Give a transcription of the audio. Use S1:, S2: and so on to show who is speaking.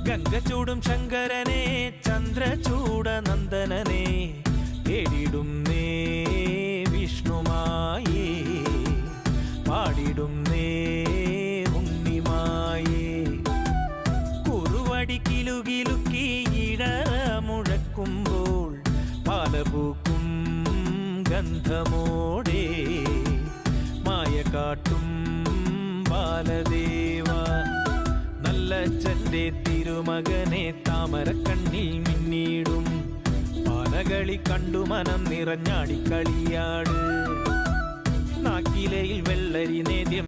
S1: ഗംഗചൂടും ശങ്കരനെ ചന്ദ്രചൂട നന്ദനനെ തേടിടുന്നേ വിഷ്ണുമായേ പാടിടുന്നേ ഉണ്ണിമായേ കുറുവടി കിലുകിലുക്കി ഇടറ മുഴക്കുമ്പോൾ പാലപൂക്കും ഗന്ധമോടെ മായ കാട്ടും ബാലദേവ നല്ലച്ഛന്റെ തിരുമകനെ താമരക്കണ്ണിൽ മിന്നിടും പാലകളി കണ്ടു മനം നിറഞ്ഞാടിക്കളിയാട് നാക്കിലയിൽ വെള്ളരി നേദ്യം